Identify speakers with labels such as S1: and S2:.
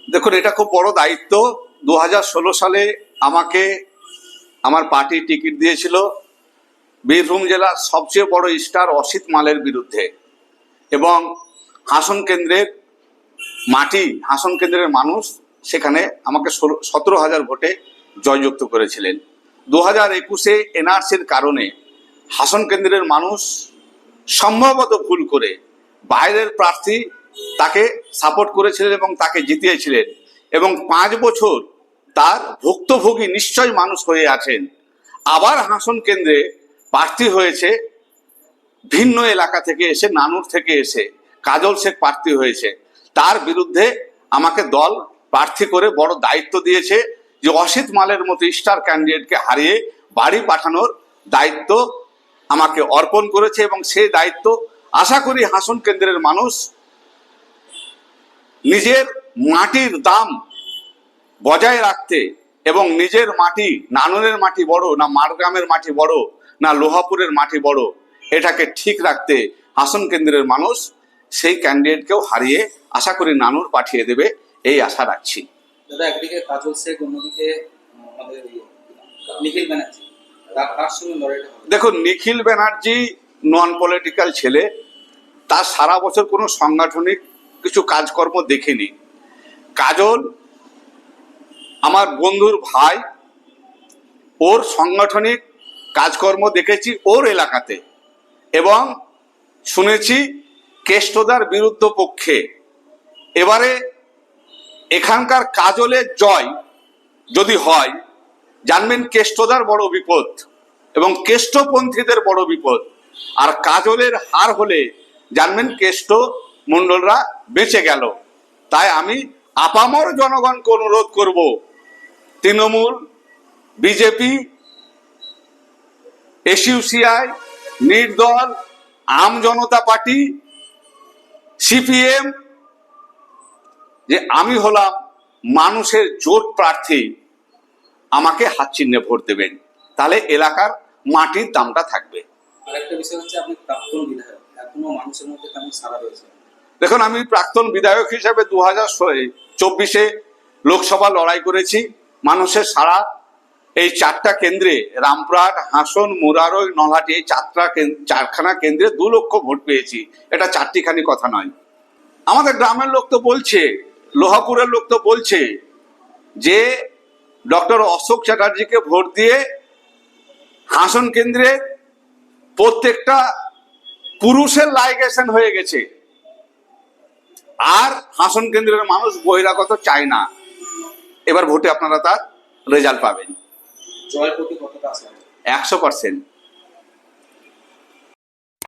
S1: দেখুন, এটা খুব বড় দায়িত্ব। 2016 সালে আমাকে আমার পার্টি টিকিট দিয়েছিল বীরভূম জেলার সবচেয়ে বড় স্টার অসিত মালের বিরুদ্ধে, এবং হাসন কেন্দ্রের হাসন কেন্দ্রের মানুষ সেখানে আমাকে 17,000 ভোটে জয়যুক্ত করেছিলেন। 2021-এ এনআরসির কারণে হাসন কেন্দ্রের মানুষ সম্ভবত ভুল করে বাইরের প্রার্থী তাকে সাপোর্ট করেছিলেন এবং তাকে জিতিয়েছিলেন, এবং 5 বছর তার ভুক্তভোগী নিশ্চয় মানুষ হয়ে আছেন। আবার হাসন কেন্দ্রে প্রার্থী হয়েছে ভিন্ন এলাকা থেকে এসে, নানুর থেকে এসে কাজল শেখ প্রার্থী হয়েছে। তার বিরুদ্ধে আমাকে দল প্রার্থী করে বড় দায়িত্ব দিয়েছে যে অসিত মালের মতো স্টার ক্যান্ডিডেটকে হারিয়ে বাড়ি পাঠানোর দায়িত্ব আমাকে অর্পণ করেছে, এবং সেই দায়িত্ব আশা করি হাসন কেন্দ্রের মানুষ নিজের মাটির দাম বজায় রাখতে এবং নিজের মাটি, নানুরের মাটি বড় না মারগ্রামের মাটি বড় না লোহাপুরের মাটি বড়, এটাকে ঠিক রাখতে হাসন কেন্দ্রের মানুষ সেই ক্যান্ডিডেটকেও হারিয়ে আশা করি নানুর পাঠিয়ে দেবে, এই আশা রাখছি।
S2: দাদা, একদিকে কাজল শেখ, অন্যদিকে আমাদের নিখিল ব্যানার্জি, কার সঙ্গে লড়াইটা হবে?
S1: দেখুন, নিখিল ব্যানার্জি নন পলিটিক্যাল ছেলে, তার সারা বছর কোনো সাংগঠনিক কিছু কাজকর্ম দেখিনি। কাজল আমার বন্ধুর ভাই, ওর সাংগঠনিক কাজকর্ম দেখেছি ওর এলাকাতে, এবং শুনেছি কেষ্টদার বিরুদ্ধ পক্ষে। এবারে এখানকার কাজলের জয় যদি হয়, জানবেন কেষ্টদার বড় বিপদ এবং কেষ্টপন্থীদের বড় বিপদ, আর কাজলের হার হলে জানবেন কেষ্ট মণ্ডলরা বেঁচে গেল। তাই আমি আপামর জনগণকে অনুরোধ করব, তৃণমূল, বিজেপি, এসইউসিআই, নির্দল, আম জনতা পার্টি, সিপিএম, যে আমি হলাম মানুষের জোট প্রার্থী, আমাকে হাত চিহ্নে ভোট দেবেন, তাহলে এলাকার মাটির দামটা থাকবে।
S2: আরেকটা বিষয় হচ্ছে, আপনি প্রাক্তন বিধায়ক, এখনো মানুষের মধ্যে কেমন সাড়া রয়েছে?
S1: দেখুন, আমি প্রাক্তন বিধায়ক হিসেবে 2024-এ লোকসভা লড়াই করেছি। মানুষের সারা এই 4টা কেন্দ্রে, রামপুরহাট, হাসন, মুরারই, নলহাটি, এই 4খানা কেন্দ্রে 2 লক্ষ ভোট পেয়েছি। এটা 4টিখানি কথা নয়। আমাদের গ্রামের লোক তো বলছে, লোহাপুরের লোক তো বলছে যে ডক্টর অশোক চ্যাটার্জিকে ভোট দিয়ে হাসন কেন্দ্রে প্রত্যেকটা পুরুষের লাইগেশন হয়ে গেছে, আর হাসন কেন্দ্রের মানুষ বহিরাগত চায় না। এবার ভোটে আপনারা তার রেজাল্ট পাবেন।
S2: জয়ের প্রতি কতটা আশা?
S1: 100%।